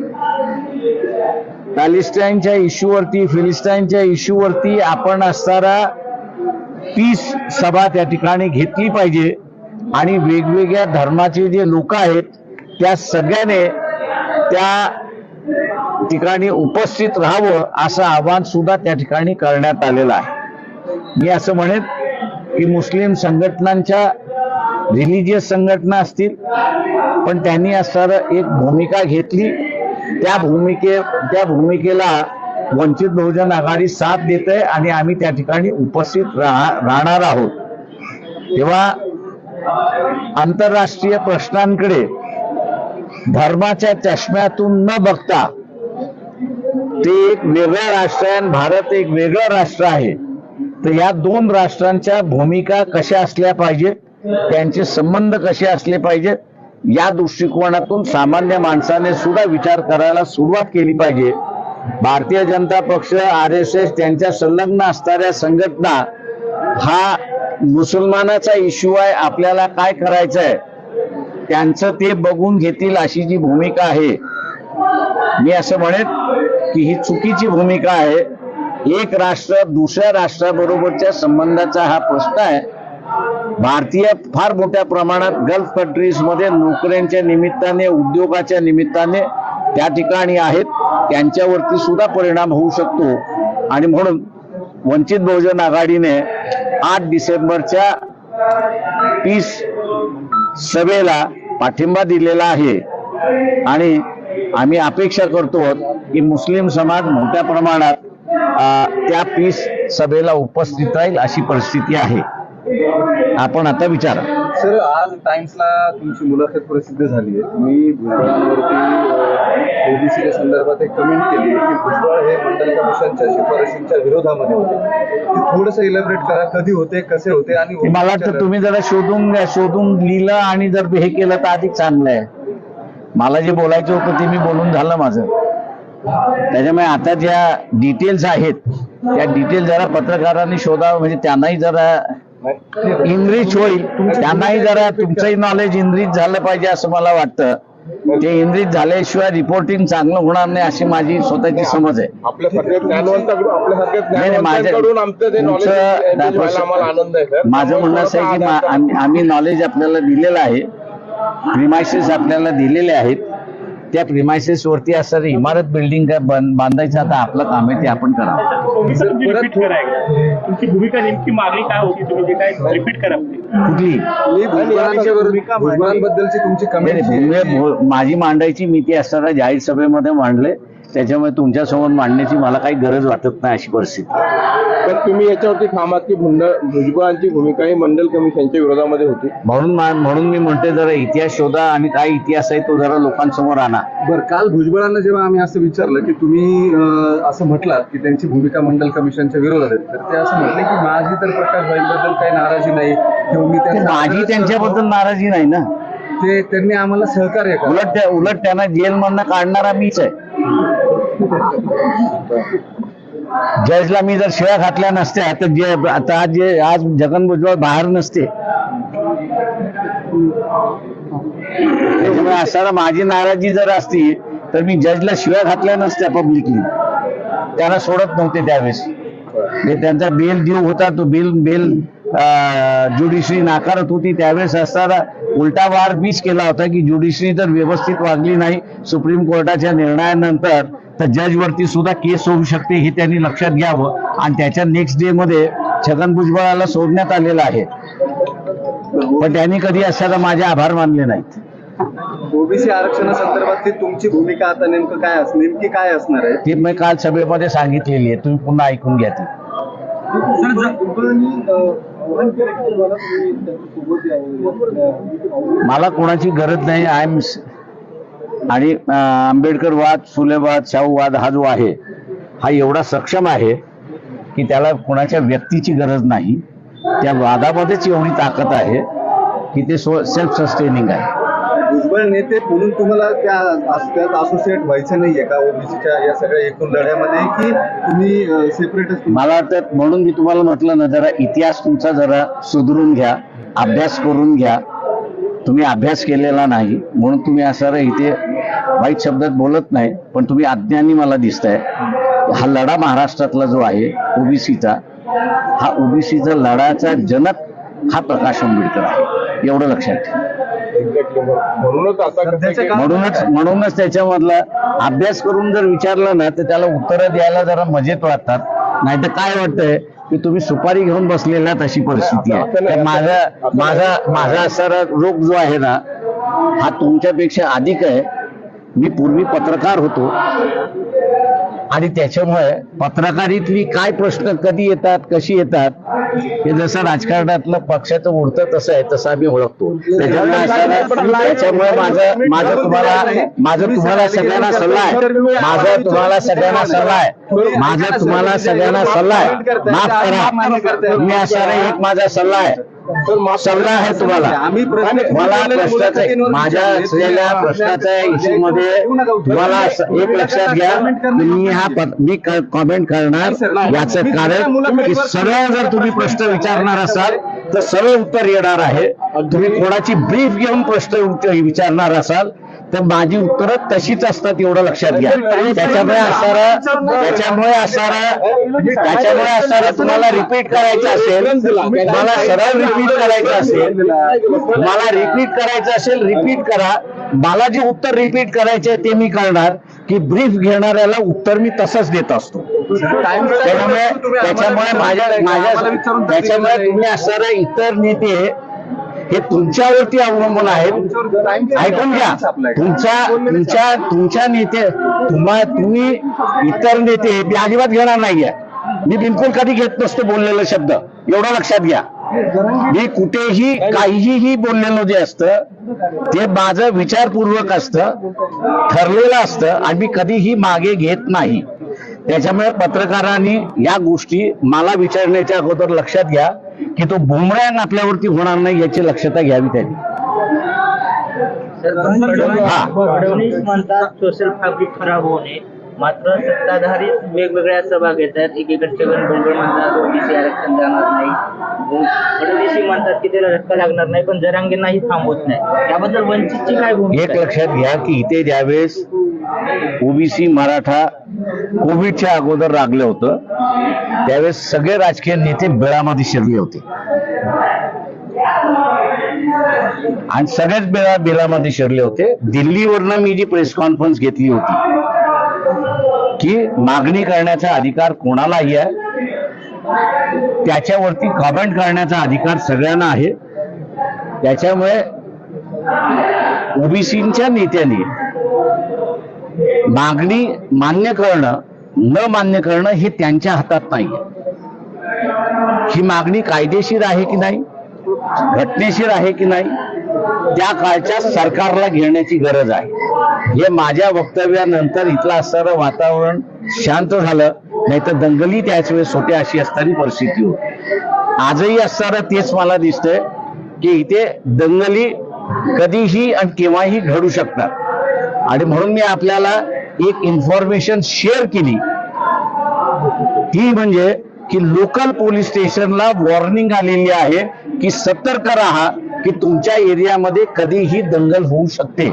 पॅलेस्टाईनच्या इश्यूवरती फिलिस्टाईनच्या इश्यूवरती आपण असणारा पीस सभा त्या ठिकाणी घेतली पाहिजे आणि वेगवेगळ्या धर्माचे जे लोक आहेत त्या सगळ्याने त्या ठिकाणी उपस्थित राहावं असं आवाहन सुद्धा त्या ठिकाणी करण्यात आलेलं आहे. मी असं म्हणेन की मुस्लिम संघटनांच्या रिलिजियस संघटना असतील पण त्यांनी असणारं एक भूमिका घेतली. त्या भूमिकेला वंचित बहुजन आघाडी साथ देते आणि आम्ही त्या ठिकाणी उपस्थित राहणार आहोत. तेव्हा आंतरराष्ट्रीय प्रश्नांकडे धर्माच्या चष्म्यातून न बघता ते एक वेगळं राष्ट्र आहे आणि भारत एक वेगळं राष्ट्र आहे. तर या 2 राष्ट्रांच्या भूमिका कशा असल्या पाहिजे, त्यांचे संबंध कसे असले पाहिजेत या दृष्टिकोनातून सामान्य माणसाने सुद्धा विचार करायला सुरुवात केली पाहिजे. भारतीय जनता पक्ष RSS त्यांच्या संलग्न असणाऱ्या संघटना हा मुसलमानाचा इश्यू आहे, आपल्याला काय करायचं आहे त्यांचं ते बघून घेतील अशी जी भूमिका आहे. मी असं म्हणेन की ही चुकीची भूमिका आहे. एक राष्ट्र दुसऱ्या राष्ट्राबरोबरच्या संबंधाचा हा प्रश्न आहे. भारतीय फार मोठ्या प्रमाणात गल्फ कंट्रीज मध्ये नोकऱ्यांच्या निमित्ताने उद्योगाच्या निमित्ताने त्या ठिकाणी आहेत. त्यांच्यावरती सुद्धा परिणाम होऊ शकतो आणि म्हणून वंचित बहुजन आघाडीने 8 डिसेंबरच्या पीस सभेला पाठिंबा दिलेला आहे आणि आम्ही अपेक्षा करतो की मुस्लिम समाज मोठ्या प्रमाणात त्या पीस सभेला उपस्थित राहील अशी परिस्थिती आहे. आपण आता विचारा. सर, आज टाइम्सला तुमची मुलाखत प्रसिद्ध झाली आहे. तुम्ही भुजबळांवरती ओबीसी संदर्भात एक कमेंट केली की भुजबळ हे मंडल कमिशनच्या शिफारशींच्या विरोधामध्ये होते. ते थोडंसं इलॅबरेट करा. कधी होते, कसे होते आणि मला वाटतं तुम्ही जरा शोधून लिहिलं आणि जर हे केलं तर अधिक चांगलं आहे. मला जे बोलायचं होतं ते मी बोलून झालं माझं. त्याच्यामुळे आता ज्या डिटेल्स आहेत त्या डिटेल जरा पत्रकारांनी शोधावं म्हणजे त्यांनाही जरा इनरिच होईल. त्यांनाही जरा तुमचंही नॉलेज इनरिच झालं पाहिजे असं मला वाटतं. ते इनरिच झाल्याशिवाय रिपोर्टिंग चांगलं होणार नाही अशी माझी स्वतःची समज आहे. माझं म्हणणं असं आहे की आम्ही नॉलेज आपल्याला दिलेलं आहे. प्रिमायसेस आपल्याला दिलेले आहेत. त्या प्रिमायसेस वरती असं इमारत बिल्डिंग बांधायचं आता आपलं काम आहे ते आपण करावं. रिपीट करायला तुमची भूमिका नेमकी मागणी काय होती, तुम्ही जे काय रिपीट करा कुठली भुजबळांबद्दलची तुमची कमेंट माझी मांडायची मी ती असणाऱ्या जाहीर सभेमध्ये मांडले. त्याच्यामुळे तुमच्यासमोर मांडण्याची मला काही गरज वाटत नाही अशी परिस्थिती. पण तुम्ही याच्यावरती ठामात की भुजबळांची भूमिका ही मंडल कमिशनच्या विरोधामध्ये होती. म्हणून मी म्हणते जरा इतिहास शोधा आणि काय इतिहास आहे तो जरा लोकांसमोर आणा. बरं, काल भुजबळांना जेव्हा आम्ही असं विचारलं की तुम्ही असं म्हटलात की त्यांची भूमिका मंडल कमिशनच्या विरोधात आहे, तर ते असं म्हटले की माझी तर प्रकाश भाईंबद्दल काही नाराजी नाही किंवा मी माझी त्यांच्याबद्दल नाराजी नाही ना. ते त्यांनी आम्हाला सहकार्य केलं. उलट त्यांना जेलमधनं काढणारा मीच आहे. जजला मी जर शिव्या घातल्या नसत्या तर आज जगन भुजबळ बाहेर नसते. त्याच्यामुळे असताना माझी नाराजी जर असती तर मी जजला शिव्या घातल्या नसत्या पब्लिकली. त्यांना सोडत नव्हते त्यावेळेस. त्यांचा बेल ड्यू होता, तो बेल ज्युडिशरी नाकारत होती. त्यावेळेस असताना उलटा वार मीच केला होता की ज्युडिशरी जर व्यवस्थित वागली नाही सुप्रीम कोर्टाच्या निर्णयानंतर तर जज वरती सुद्धा केस होऊ शकते हे त्यांनी लक्षात घ्यावं. आणि त्याच्या नेक्स्ट डे मध्ये छगन भुजबळाला सोडण्यात आलेलं आहे. पण त्यांनी कधी असताना माझे आभार मानले नाहीत. ओबीसी आरक्षणासंदर्भातली तुमची भूमिका आता नेमकी काय असणार आहे ते मी काल सभेमध्ये सांगितलेली आहे. तुम्ही पुन्हा ऐकून घ्या ती. मला कोणाची गरज नाही. आणि आंबेडकर वाद, फुले वाद, शाहू वाद हा जो आहे हा एवढा सक्षम आहे की त्याला कोणाच्या व्यक्तीची गरज नाही. त्या वादामध्येच एवढी ताकद आहे की ते सेल्फ सस्टेनिंग आहे. भुजबळ नेते म्हणून तुम्हाला त्यात असोसिएट व्हायचं नाहीये का ओबीसीच्या या सगळ्या एकूण लढ्यामध्ये, की तुम्ही सेपरेटच? मला वाटतं म्हणून मी तुम्हाला म्हटलं ना, जरा इतिहास तुमचा जरा सुधरून घ्या, अभ्यास करून घ्या. तुम्ही अभ्यास केलेला नाही म्हणून तुम्ही असं इथे वाईट शब्दात बोलत नाही, पण तुम्ही अज्ञानी मला दिसताय. हा लढा महाराष्ट्रातला जो आहे ओबीसीचा, हा ओबीसीचा लढाचा जनक हा प्रकाश आंबेडकर आहे, एवढं लक्षात ठेवा. म्हणूनच त्याच्यामधला अभ्यास करून जर विचारलं ना तर त्याला उत्तरं द्यायला जरा मजेत वाटतात. नाही तर काय वाटतंय की तुम्ही सुपारी घेऊन बसलेल्यात अशी परिस्थिती आहे. माझा असणारा रोग जो आहे ना हा तुमच्यापेक्षा अधिक आहे. मी पूर्वी पत्रकार होतो आणि त्याच्यामुळे पत्रकारीतली काय प्रश्न कधी येतात, कशी येतात, हे जसं राजकारणातलं पक्षाचं उडतं तसं आहे, तसं आम्ही ओळखतो. त्याच्यामुळे माझं तुम्हाला सगळ्यांना सल्ला आहे. माफ करा. मी असा एक माझा सल्ला आहे तुम्हाला. मला माझ्या असलेल्या प्रश्नाच्या इश्यू मध्ये तुम्हाला एक लक्षात घ्या, मी कॉमेंट करणार याचं कारण की सरळ जर तुम्ही प्रश्न विचारणार असाल तर सरळ उत्तर येणार आहे. तुम्ही कोणाची ब्रीफ घेऊन प्रश्न विचारणार असाल तर माझी उत्तरं तशीच असतात, एवढं लक्षात घ्या. त्याच्यामुळे असणारा तुम्हाला रिपीट करायचं असेल, तुम्हाला सरळ रिपीट करायचं असेल, रिपीट करा. मला जे उत्तर रिपीट करायचे ते मी करणार की ब्रीफ घेणाऱ्याला उत्तर मी तसंच देत असतो. त्याच्यामुळे तुम्ही असणारे इतर नेते हे तुमच्यावरती अवलंबून आहेत. ऐकून घ्या. तुमच्या नेते तुम्ही इतर नेते मी अजिबात घेणार नाहीये. मी बिलकुल कधी घेत नसतो बोललेलं शब्द, एवढं लक्षात घ्या. मी कुठेही काहीही बोललेलं जे असतं ते माझं विचारपूर्वक असतं, ठरलेलं असतं आणि मी कधीही मागे घेत नाही. त्याच्यामुळे पत्रकारांनी या गोष्टी मला विचारण्याच्या अगोदर लक्षात घ्या की तो बुमरँग आपल्यावरती होणार नाही याची लक्षता घ्यावी त्यांनी. फडणवीस म्हणतात सोशल फॅब्रिक खराब होणे, मात्र सत्ताधारी वेगवेगळ्या सभा घेतात. एकीकडे छगन भुजबळ म्हणतात ओबीसी आरक्षण जाणार नाही, फडणवीस म्हणतात की त्याला धक्का लागणार नाही, पण जरांगेंनाही थांबवत नाही. याबद्दल वंचितची काय भूमिका? एक लक्षात घ्या की इथे ज्यावेळेस ओबीसी मराठा कोविडच्या अगोदर लागलं होतं त्यावेळेस सगळे राजकीय नेते बिळामध्ये शिरले होते आणि सगळेच बिळामध्ये शिरले होते. दिल्लीवरनं मी जी प्रेस कॉन्फरन्स घेतली होती की मागणी करण्याचा अधिकार कोणालाही आहे, त्याच्यावरती कमेंट करण्याचा अधिकार सगळ्यांना आहे. त्याच्यामुळे ओबीसीच्या नेत्यांनी मागणी मान्य करणं न मान्य करणं हे त्यांच्या हातात नाहीये. ही मागणी कायदेशीर आहे की नाही, घटनेशीर आहे की नाही, त्या काळच्या सरकारला घेण्याची गरज आहे. हे माझ्या वक्तव्यानंतर इथलं असणारं वातावरण शांत झालं, नाही तर दंगली त्याच वेळेस होत्या अशी असणारी परिस्थिती होती. आजही असणारं तेच मला दिसतंय की इथे दंगली कधीही आणि केव्हाही घडू शकतात. आणि म्हणून मी आपल्याला एक इन्फॉर्मेशन शेअर केली, ती म्हणजे की लोकल पोलीस स्टेशनला वॉर्निंग आलेली आहे की सतर्क राहा की तुमच्या एरियामध्ये कधीही दंगल होऊ शकते.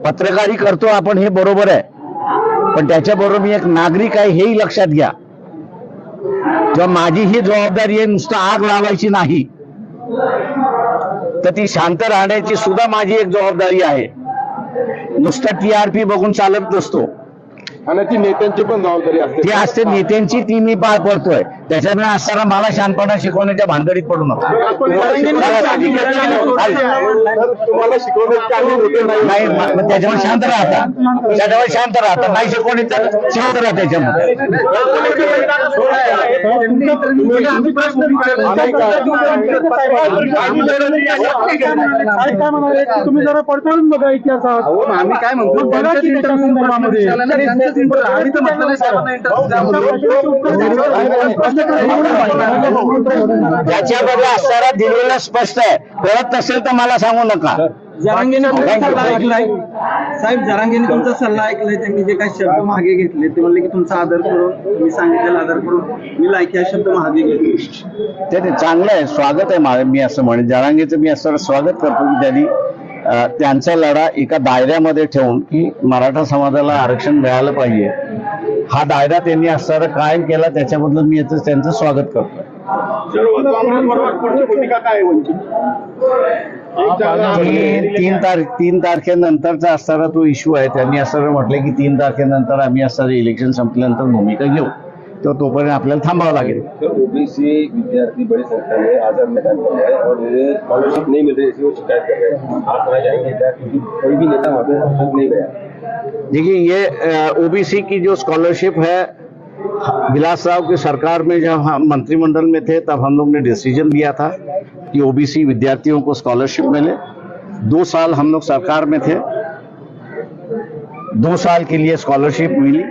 पत्रकारी करतो आपण हे बरोबर आहे, पण त्याच्याबरोबर मी एक नागरिक आहे हेही लक्षात घ्या. जेव्हा माझी ही जबाबदारी आहे नुसतं आग लावायची नाही, तर ती शांत राहण्याची सुद्धा माझी एक जबाबदारी आहे. नुसतं TRP बघून चालत नसतो, आणि ती नेत्यांची पण जबाबदारी असते. ती असते नेत्यांची, ती मी पार पडतोय. त्याच्यामुळे असताना मला शहाणपणा शिकवण्याच्या भानगडीत पडू नका. तुम्हाला शिकवण्याची काही होते नाही, मग त्याच्यामुळे शांत राहता, त्याच्यामुळे शांत राहता, नाही शिकवणी तर शांत राहा त्याच्यामध्ये. तुम्ही जरा पडताळून बघा इतिहासात. आम्ही काय म्हणतो त्याच्यामध्ये असणारा दिलेला स्पष्ट आहे. कळत नसेल तर मला सांगू नका. जरांगेने तुमचा सल्ला ऐकलाय साहेब, जरांगेने तुमचा सल्ला ऐकलाय. त्यांनी जे काही शब्द मागे घेतले ते म्हणले की तुमचा आदर करून, तुम्ही सांगितलेला आदर करून मी लायकी शब्द मागे घेतले. ते चांगलं आहे, स्वागत आहे. मी असं म्हणेन जरांगेचं मी असं स्वागत करतो की त्यांनी त्यांचा लढा एका दायऱ्यामध्ये ठेवून की मराठा समाजाला आरक्षण मिळालं पाहिजे, हा दायरा त्यांनी असणारा कायम केला. त्याच्याबद्दल मी याचं त्यांचं स्वागत करतोय. भूमिका काय तीन तारखेनंतरचा असणारा तो इश्यू आहे. त्यांनी असं म्हटलं की 3 तारखेनंतर आम्ही असणारं इलेक्शन संपल्यानंतर भूमिका घेऊ, तो तोपर्यंत आपल्याला थांबावं लागेल. ओबीसी विद्यार्थी बड़ी संख्या में आजाद मैदान पर है और स्कॉलरशिप नहीं मिल रही है, वो शिकायत कर रहे हैं. आप वहाँ जाएंगे क्या? क्योंकि कोई भी नेता वहाँ पे अब तक नहीं गया. देखिए, ये ओबीसी की जो स्कॉलरशिप है, विलास राव की सरकार में जब हम मंत्रिमंडल में थे तब हम लोग ने डिसीजन लिया था कि ओबीसी विद्यार्थियों को स्कॉलरशिप मिले. 2 साल हम लोग सरकार में थे, 2 साल के लिए स्कॉलरशिप मिली.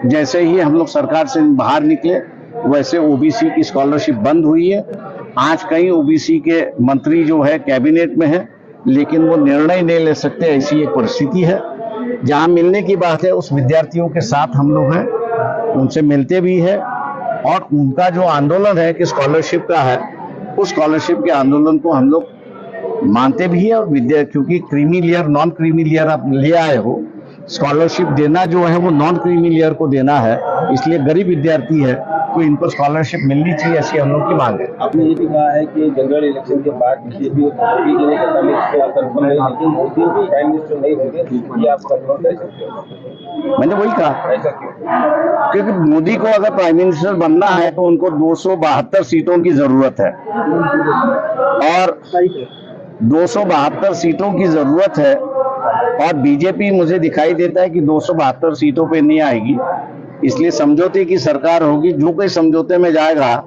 जैसे ही हम लोग सरकार से बाहर निकले वैसे ओबीसी की स्कॉलरशिप बंद हुई है. आज कई ओबीसी के मंत्री जो है कैबिनेट में है, लेकिन वो निर्णय नहीं ले सकते, ऐसी एक परिस्थिति है. जहां मिलने की बात है उस विद्यार्थियों के साथ हम लोग हैं, उनसे मिलते भी है. और उनका जो आंदोलन है कि स्कॉलरशिप का है, उस स्कॉलरशिप के आंदोलन को हम लोग मानते भी है. और क्योंकि creamy layer non creamy layer आप ले आए हो, स्कॉलरशिप देना जो है वो नॉन क्रीमी लेयर को देना है, इसलिए गरीब विद्यार्थी है तो इनको स्कॉलरशिप मिलनी चाहिए, ऐसी हम लोग की मांग है. आपने ये भी कहा है कि जनरल इलेक्शन के बाद बीजेपी और मोदी जी ने सत्ता में कंफर्म नहीं, लेकिन मोदी भी प्राइम मिनिस्टर नहीं होंगे, ये आप कंफर्म कर सकते हो? मैंने वही कहा, ऐसा क्यों? क्योंकि मोदी को अगर प्राइम मिनिस्टर बनना है तो उनको 272 सीटों की जरूरत है, और 272 सीटों की जरूरत है. और बीजेपी मुझे दिखाई देता है कि 272 सीटों पे नहीं आएगी, इसलिए समझौते की सरकार होगी. जो कोई समझौते में जाएगा,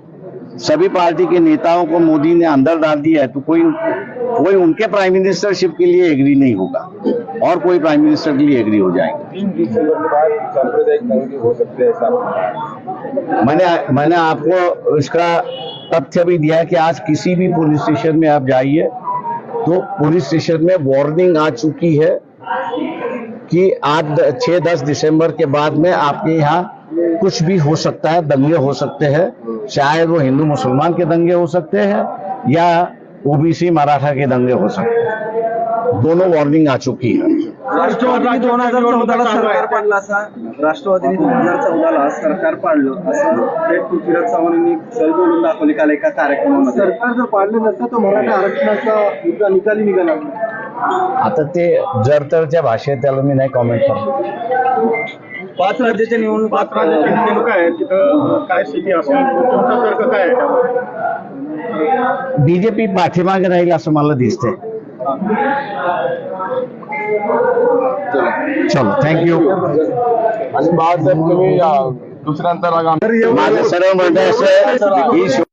सभी पार्टी के नेताओं को मोदी ने अंदर डाल दिया है, तो कोई उनके प्राइम मिनिस्टरशिप के लिए एग्री नहीं होगा और कोई प्राइम मिनिस्टर के लिए एग्री हो जाएंगे. 3 दिसंबर के बाद सांप्रदायिक दंगे हो सकते हैं ऐसा? मैंने आपको इसका तथ्य भी दिया कि आज किसी भी पुलिस स्टेशन में आप जाइए तो पुलिस स्टेशन में वार्निंग आ चुकी है कि आज 6-10 दिसंबर के बाद में आपके यहाँ कुछ भी हो सकता है, दंगे हो सकते हैं. चाहे वो हिंदू मुसलमान के दंगे हो सकते हैं या ओबीसी मराठा के दंगे हो सकते हैं. दोनों वार्निंग आ चुकी है. राष्ट्रवादीने 2014ला सरकार पाडलं राष्ट्रवादीने 2014ला सरकार पाडलं असं थेट पृथ्वीराज चव्हाण यांनी सल बोलून दाखवले काल एका कार्यक्रमामध्ये. सरकार जर पाडलं नसतं तर मराठा आरक्षणाचा निकाली निघाला. आता ते जर तरच्या भाषेत त्याला मी नाही कॉमेंट करतो. 5 राज्याच्या निवडणुका आहे तिथं काय स्थिती असेल, तुमचा तर्क काय आहे? बीजेपी पाठीमागे राहील असं मला दिसतंय. चलो, थँक्यू. आणि बाळासाहेब तुम्ही दुसऱ्यांचा राग माझं सर्व म्हणणं असं की